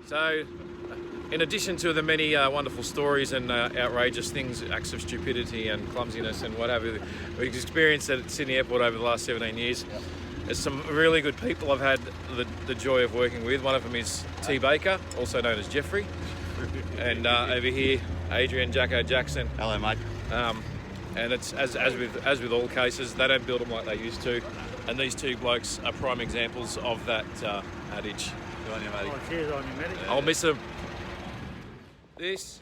So, in addition to the many wonderful stories and outrageous things, acts of stupidity and clumsiness and whatever we've experienced at Sydney Airport over the last 17 years, there's some really good people I've had the joy of working with. One of them is T. Baker, also known as Jeffrey. And over here, Adrian Jacko Jackson. Hello, mate. And it's as with all cases, they don't build them like they used to. And these two blokes are prime examples of that adage. Good on you, matey. Oh, cheers on you, matey. I'll miss them. This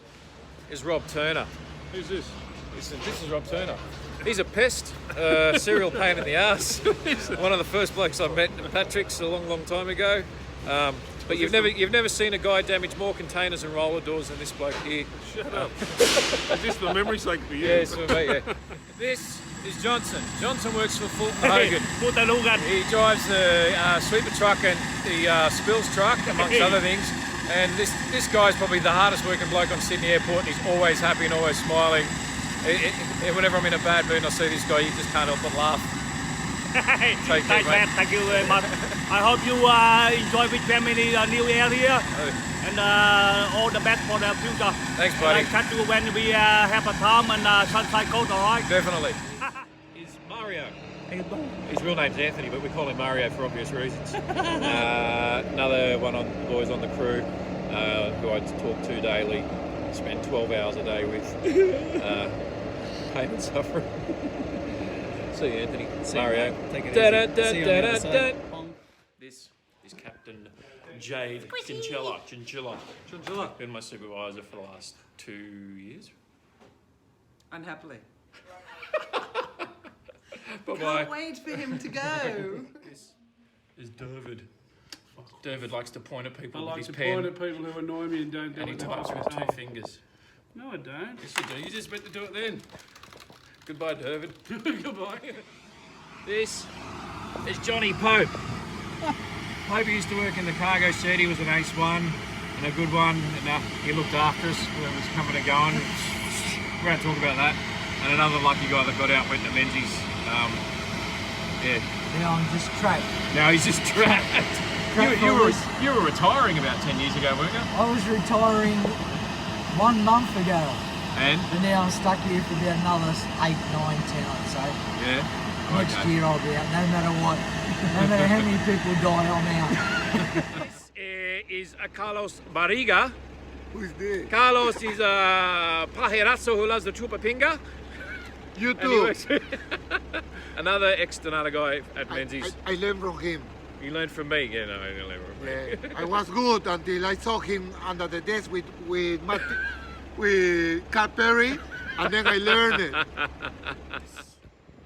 is Rob Turner. Who's this? This is Rob Turner. He's a pest, serial pain in the ass. One of the first blokes I met at Patrick's a long time ago. But you've never seen a guy damage more containers and roller doors than this bloke here. Shut up. Is this the memory sake for you? Yeah, it's for me, yeah. This is Johnson. Johnson works for Fulton Hogan. Fulton Hogan. He drives the sweeper truck and the spills truck, amongst other things. And this guy's probably the hardest working bloke on Sydney Airport, and he's always happy and always smiling. Whenever I'm in a bad mood and I see this guy, you just can't help but laugh. Thanks, man. Thank you very much. I hope you enjoy with family new area and all the best for the future. Thanks, buddy. And I catch you when we have a time and sunshine coast, all right? Definitely. Is Mario. His real name's Anthony, but we call him Mario for obvious reasons. Another one of the boys on the crew who I talk to daily, spend 12 hours a day with, pain and suffering. See you, Anthony. Mario. Take it easy. See you on the other side. This is Captain Jade Chinchilla. Been my supervisor for the last 2 years. Unhappily. Can't wait for him to go. This is David. David likes to point at people I with like his to pen. point at people who annoy me and don't do And he it. types with 2 fingers. No, I don't. Yes, you do. You just meant to do it then. Goodbye, David. Goodbye. This is Johnny Pope. Pope used to work in the cargo shed. He was an ace one and a good one. And he looked after us when it was coming and going. We're going to talk about that. And another lucky guy that got out and went to Menzies. Yeah. Now I'm just trapped. Now he's just trapped. You were retiring about 10 years ago, weren't you? I was retiring 1 month ago, And? now I'm stuck here for about another 8, 9, 10, I'd say. Yeah. Next year I'll be out, no matter what. No matter how many people die, I'm out. This is Carlos Barriga. Who's this? Carlos is a pajerazo who loves the chupapinga. You And he too. works another ex-Donata guy at Menzies. I learned from him. You learned from me. Yeah, no, I didn't learn from me. I was good until I saw him under the desk with Cat Perry, and then I learned it.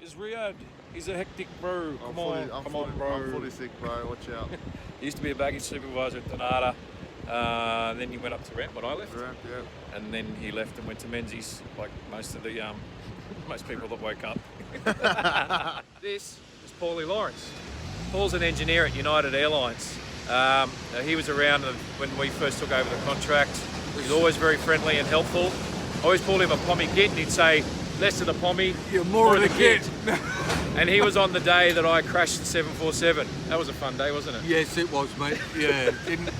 Is Riyadh. He's a hectic bro. Come on, bro. I'm fully sick, bro. Watch out. He used to be a baggage supervisor at Donata. Then he went up to Ramp when I left. Ramp, yeah. And then he left and went to Menzies, like most of the most people that woke up. This is Paulie Lawrence. Paul's an engineer at United Airlines. He was around when we first took over the contract. He's always very friendly and helpful. I always called him a pommy git, and he'd say, less of the pommy, more of the git. And he was on the day that I crashed the 747. That was a fun day, wasn't it? Yes, it was, mate. Yeah,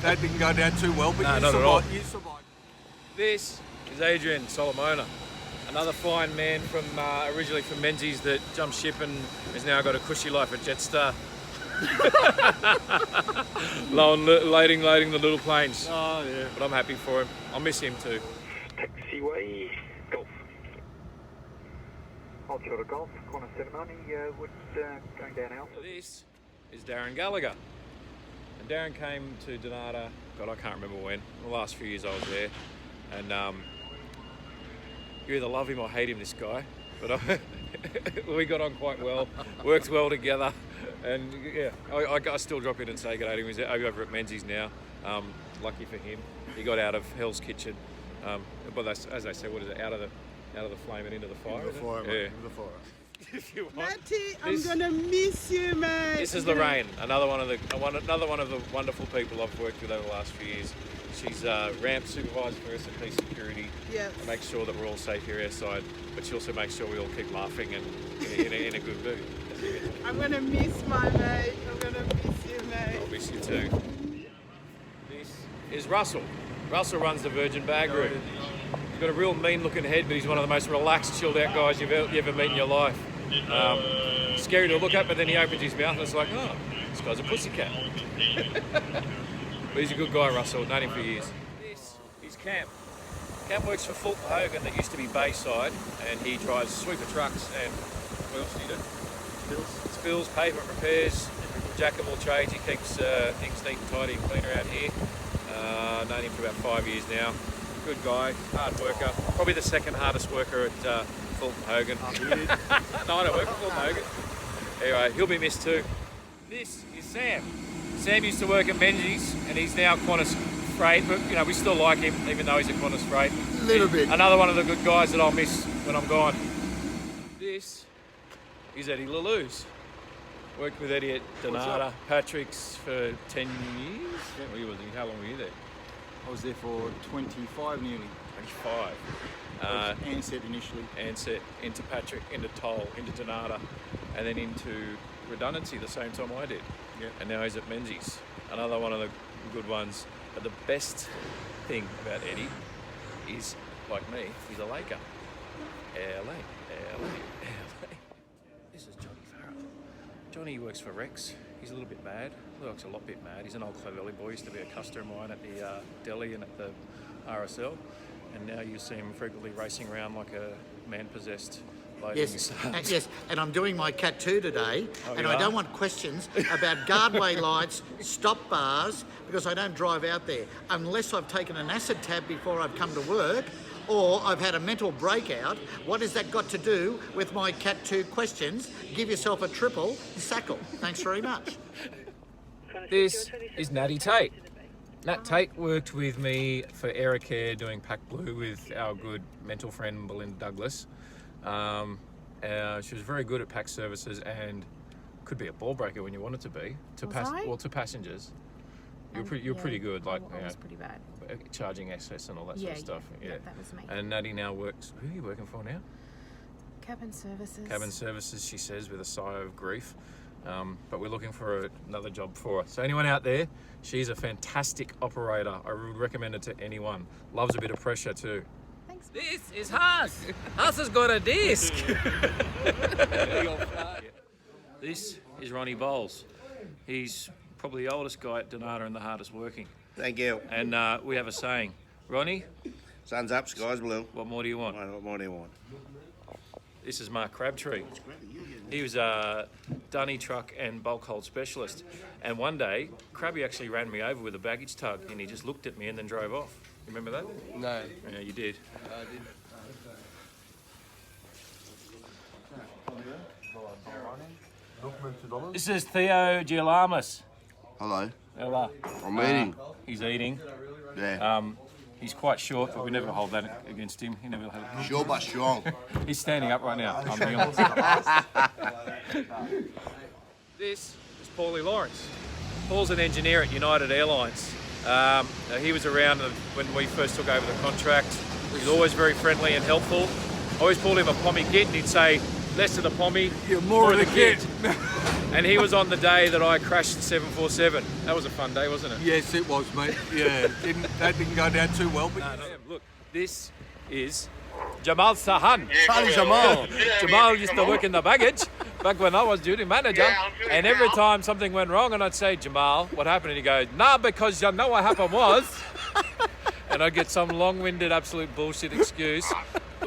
that didn't go down too well, but No, you not at all. survived. You survived. This is Adrian Solomona, another fine man from originally from Menzies that jumped ship and has now got a cushy life at Jetstar. Loading the little planes. Oh, yeah. But I'm happy for him. I'll miss him too. Taxiway, Golf. Altura Golf, corner ceremony, going down Alpha. This is Darren Gallagher. And Darren came to Donata, God, I can't remember when. The last few years I was there. And you either love him or hate him, this guy. But we got on quite well, worked well together. And yeah, I still drop in and say good day to him. He's over at Menzies now. Lucky for him, he got out of Hell's Kitchen. But that's, as they say, what is it? Out of the flame and into the fire. Into the fire, yeah. mate. Into the fire. If you want. Matty, I'm This- gonna miss you, mate. This is Lorraine, another one of the wonderful people I've worked with over the last few years. She's ramp supervisor for S&P Security. Yes. Makes sure that we're all safe here airside, but she also makes sure we all keep laughing and in a good mood. I'm gonna miss my mate. I'm gonna miss you, mate. I'll miss you too. This is Russell. Russell runs the Virgin Bag Room. He's got a real mean-looking head, but he's one of the most relaxed, chilled-out guys you ever met in your life. Scary to look at, but then he opens his mouth and it's like, oh, this guy's a pussycat. But he's a good guy, Russell. I've known him for years. This is Cam. Cam works for Fulton Hogan that used to be Bayside, and he drives sweeper trucks and what else do you do? Spills, pavement repairs, jack of all trades. He keeps things neat and tidy and clean around here. Known him for about 5 years now. Good guy, hard worker. Probably the second hardest worker at Fulton Hogan. No, I don't work for Fulton Hogan. Anyway, he'll be missed too. This is Sam. Sam used to work at Menzies and he's now Qantas Freight, but you know, we still like him even though he's at Qantas Freight. A little bit. Another one of the good guys that I'll miss when I'm gone. This is Eddie Laluz. Worked with Eddie at Donata, Patrick's for 10 years. How long were you there? I was there for 25 nearly. 25. Ansett initially. Ansett, into Patrick, into Toll, into Donata, and then into redundancy the same time I did. Yep. And now he's at Menzies. Another one of the good ones. But the best thing about Eddie is, like me, he's a Laker. LA. This is Johnny Farrell. Johnny works for Rex. He's a little bit mad. Looks a lot bit mad. He's an old Clovelly boy. Used to be a customer of mine at the deli and at the RSL. And now you see him frequently racing around like a man-possessed lady. Yes, and I'm doing my Cat 2 today, Oh, and you I are? don't want questions about guardway lights, stop bars, because I don't drive out there unless I've taken an acid tab before I've come to work, or I've had a mental breakout. What has that got to do with my Cat 2 questions? Give yourself a triple sackle. Thanks very much. This is Natty Tate. Nat Tate worked with me for Aerocare doing Pack Blue with our good mental friend Belinda Douglas. She was very good at pack services and could be a ball breaker when you wanted to be to to passengers. You're pretty good, like I was pretty bad. charging excess and all that sort of stuff. Yeah, that was me. And Natty now works. Who are you working for now? Cabin services. Cabin services, she says, with a sigh of grief. But we're looking for another job for her. So anyone out there, she's a fantastic operator. I would recommend it to anyone. Loves a bit of pressure too. Thanks. This is Haas. Haas has got a disc. This is Ronnie Bowles. He's probably the oldest guy at Donata and the hardest working. Thank you. And we have a saying. Ronnie, Sun's up, sky's blue. what more do you want? What more do you want? This is Mark Crabtree. He was a dunny truck and bulk hold specialist. And one day, Crabby actually ran me over with a baggage tug and he just looked at me and then drove off. You remember that? No. Yeah, you did. I did. This is Theo Gialamas. Hello. Hello. I'm eating. He's eating. Yeah. He's quite short, but we never hold that against him. He never had. Sure but strong. He's standing up right now. I'm being honest. This is Paulie Lawrence. Paul's an engineer at United Airlines. He was around when we first took over the contract. He's always very friendly and helpful. I always called him a pommy git, and he'd say, less of the pommy, More of the kid. And he was on the day that I crashed the 747. That was a fun day, wasn't it? Yes, it was, mate. Yeah, that didn't go down too well. But Look, this is Jamal Sahan. Charlie Jamal. Jamal used to work in the baggage back when I was duty manager. And every time something went wrong and I'd say, Jamal, what happened? And he'd go, nah, because you know what happened was. And I'd get some long-winded, absolute bullshit excuse.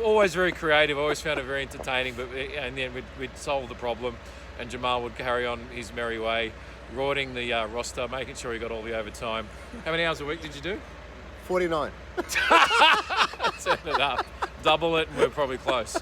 Always very creative, always found it very entertaining, but in the end we'd solve the problem and Jamal would carry on his merry way, rorting the roster, making sure he got all the overtime. How many hours a week did you do? 49. Turn it up. Double it and we're probably close.